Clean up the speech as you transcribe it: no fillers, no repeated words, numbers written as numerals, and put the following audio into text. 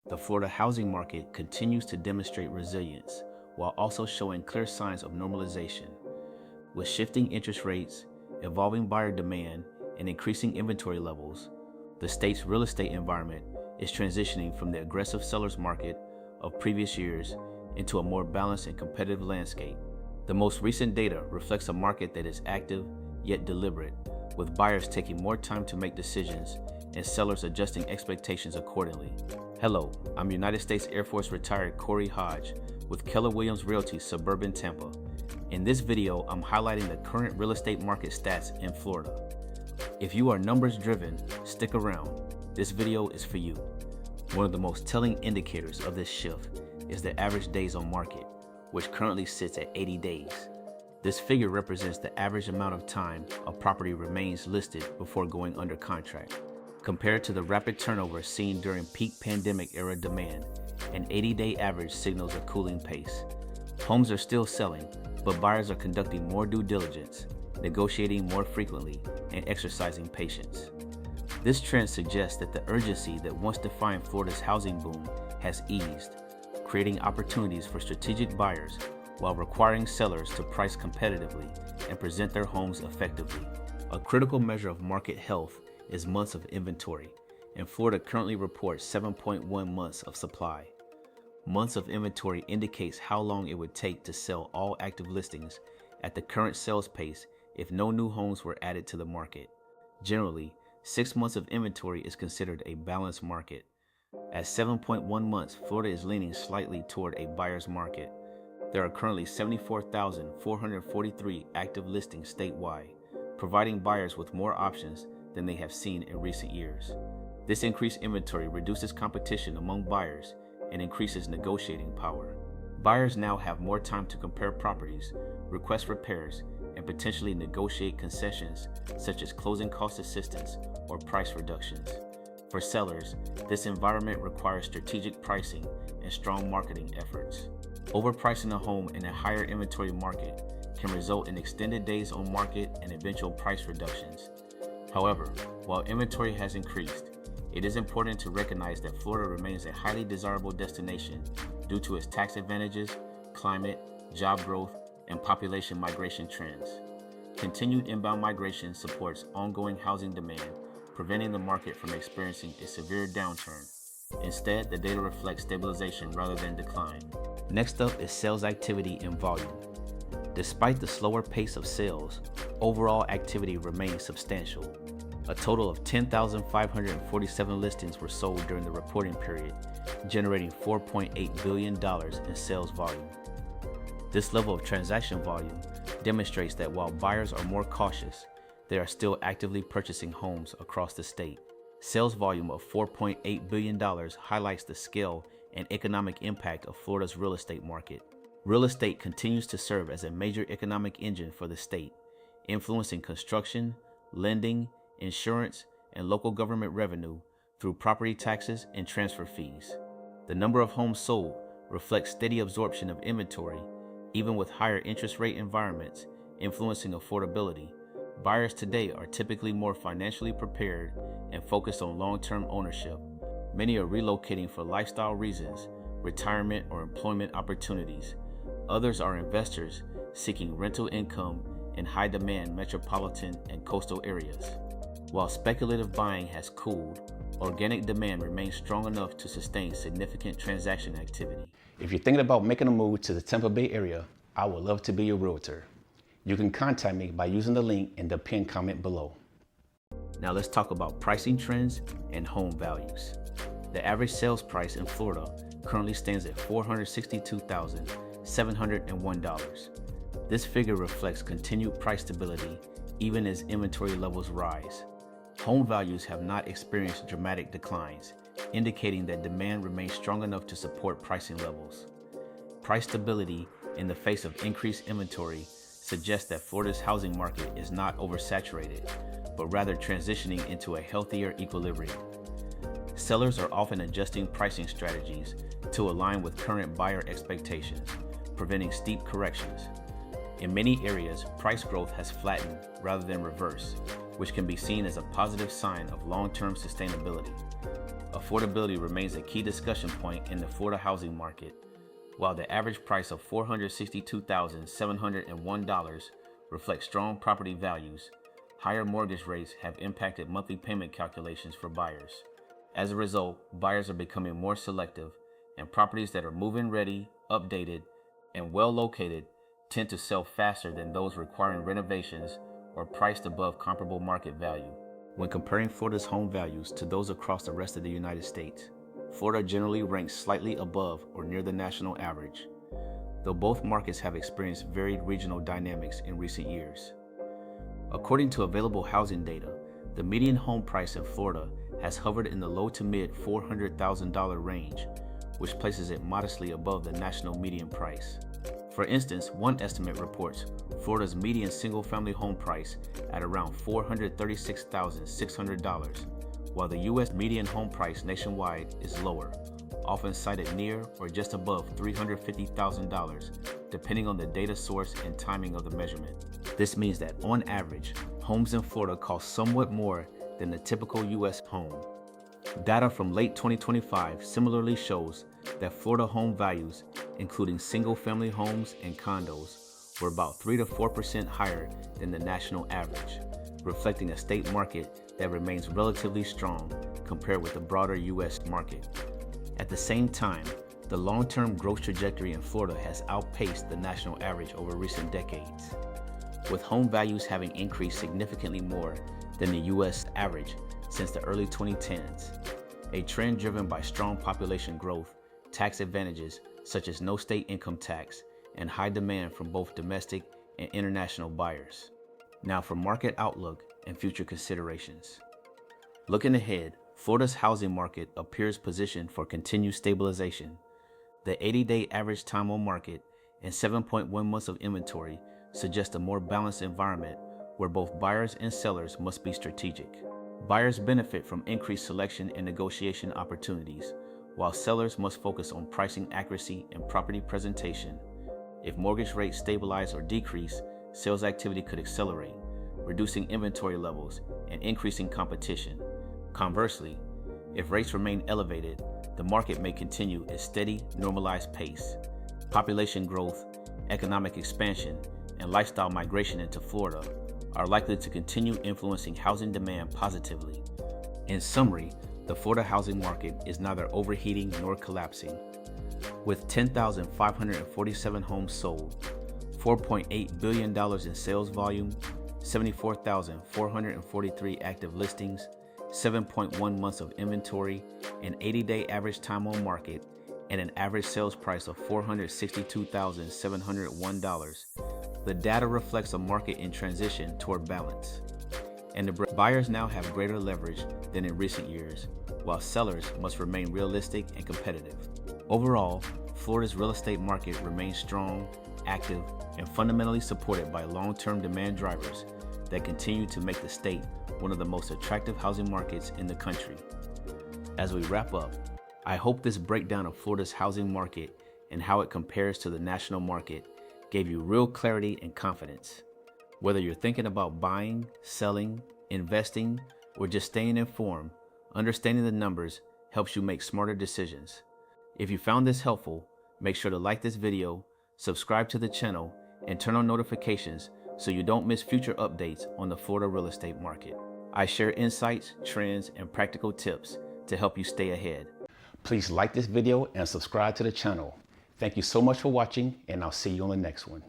The Florida housing market continues to demonstrate resilience while also showing clear signs of normalization. With shifting interest rates, evolving buyer demand, and increasing inventory levels, the state's real estate environment is transitioning from the aggressive seller's market of previous years into a more balanced and competitive landscape. The most recent data reflects a market that is active yet deliberate, with buyers taking more time to make decisions and sellers adjusting expectations accordingly. Hello, I'm United States Air Force retired Corey Hodge with Keller Williams Realty Suburban Tampa. In this video, I'm highlighting the current real estate market stats in Florida. If you are numbers driven, stick around. This video is for you. One of the most telling indicators of this shift is the average days on market, which currently sits at 80 days. This figure represents the average amount of time a property remains listed before going under contract. Compared to the rapid turnover seen during peak pandemic era demand, an 80-day average signals a cooling pace. Homes are still selling, but buyers are conducting more due diligence, negotiating more frequently, and exercising patience. This trend suggests that the urgency that once defined Florida's housing boom has eased, creating opportunities for strategic buyers while requiring sellers to price competitively and present their homes effectively. A critical measure of market health is months of inventory, and Florida currently reports 7.1 months of supply. Months of inventory indicates how long it would take to sell all active listings at the current sales pace if no new homes were added to the market. Generally, 6 months of inventory is considered a balanced market. At 7.1 months, Florida is leaning slightly toward a buyer's market. There are currently 74,443 active listings statewide, providing buyers with more options than they have seen in recent years. This increased inventory reduces competition among buyers and increases negotiating power. Buyers now have more time to compare properties, request repairs, and potentially negotiate concessions such as closing cost assistance or price reductions. For sellers, this environment requires strategic pricing and strong marketing efforts. Overpricing a home in a higher inventory market can result in extended days on market and eventual price reductions. However, while inventory has increased, it is important to recognize that Florida remains a highly desirable destination due to its tax advantages, climate, job growth, and population migration trends. Continued inbound migration supports ongoing housing demand, preventing the market from experiencing a severe downturn. Instead, the data reflects stabilization rather than decline. Next up is sales activity and volume. Despite the slower pace of sales, overall activity remains substantial. A total of 10,547 listings were sold during the reporting period, generating $4.8 billion in sales volume. This level of transaction volume demonstrates that while buyers are more cautious, they are still actively purchasing homes across the state. Sales volume of $4.8 billion highlights the scale and economic impact of Florida's real estate market. Real estate continues to serve as a major economic engine for the state, influencing construction, lending, insurance, and local government revenue through property taxes and transfer fees. The number of homes sold reflects steady absorption of inventory, even with higher interest rate environments influencing affordability. Buyers today are typically more financially prepared and focused on long-term ownership. Many are relocating for lifestyle reasons, retirement or employment opportunities. Others are investors seeking rental income in high-demand metropolitan and coastal areas. While speculative buying has cooled, organic demand remains strong enough to sustain significant transaction activity. If you're thinking about making a move to the Tampa Bay area, I would love to be your realtor. You can contact me by using the link in the pinned comment below. Now let's talk about pricing trends and home values. The average sales price in Florida currently stands at $462,701. This figure reflects continued price stability even as inventory levels rise. Home values have not experienced dramatic declines, indicating that demand remains strong enough to support pricing levels. Price stability in the face of increased inventory suggests that Florida's housing market is not oversaturated, but rather transitioning into a healthier equilibrium. Sellers are often adjusting pricing strategies to align with current buyer expectations, preventing steep corrections. In many areas, price growth has flattened rather than reversed, which can be seen as a positive sign of long-term sustainability. affordability remains a key discussion point in the Florida housing market. While the average price of $462,701 reflects strong property values, higher mortgage rates have impacted monthly payment calculations for buyers. As a result, buyers are becoming more selective, and properties that are move-in ready, updated, and well located tend to sell faster than those requiring renovations or priced above comparable market value. When comparing Florida's home values to those across the rest of the United States, Florida generally ranks slightly above or near the national average, though both markets have experienced varied regional dynamics in recent years. According to available housing data, the median home price in Florida has hovered in the low to mid $400,000 range, which places it modestly above the national median price. For instance, one estimate reports Florida's median single-family home price at around $436,600, while the U.S. median home price nationwide is lower, often cited near or just above $350,000, depending on the data source and timing of the measurement. This means that, on average, homes in Florida cost somewhat more than the typical U.S. home. Data from late 2025 similarly shows that Florida home values, including single-family homes and condos, were about 3 to 4% higher than the national average, reflecting a state market that remains relatively strong compared with the broader U.S. market. At the same time, the long-term growth trajectory in Florida has outpaced the national average over recent decades, with home values having increased significantly more than the U.S. average since the early 2010s, a trend driven by strong population growth, tax advantages such as no state income tax, and high demand from both domestic and international buyers. Now for market outlook and future considerations. Looking ahead, Florida's housing market appears positioned for continued stabilization. The 80-day average time on market and 7.1 months of inventory suggest a more balanced environment where both buyers and sellers must be strategic. Buyers benefit from increased selection and negotiation opportunities, while sellers must focus on pricing accuracy and property presentation. If mortgage rates stabilize or decrease, sales activity could accelerate, reducing inventory levels and increasing competition. Conversely, if rates remain elevated, the market may continue its steady, normalized pace. Population growth, economic expansion, and lifestyle migration into Florida are likely to continue influencing housing demand positively. In summary, the Florida housing market is neither overheating nor collapsing. With 10,547 homes sold, $4.8 billion in sales volume, 74,443 active listings, 7.1 months of inventory, an 80-day average time on market, and an average sales price of $462,701, the data reflects a market in transition toward balance. And the buyers now have greater leverage than in recent years, while sellers must remain realistic and competitive. Overall, Florida's real estate market remains strong, active, and fundamentally supported by long-term demand drivers that continue to make the state one of the most attractive housing markets in the country. As we wrap up, I hope this breakdown of Florida's housing market and how it compares to the national market gave you real clarity and confidence. Whether you're thinking about buying, selling, investing, or just staying informed, understanding the numbers helps you make smarter decisions. If you found this helpful, make sure to like this video, subscribe to the channel, and turn on notifications so you don't miss future updates on the Florida real estate market. I share insights, trends, and practical tips to help you stay ahead. Please like this video and subscribe to the channel. Thank you so much for watching, and I'll see you on the next one.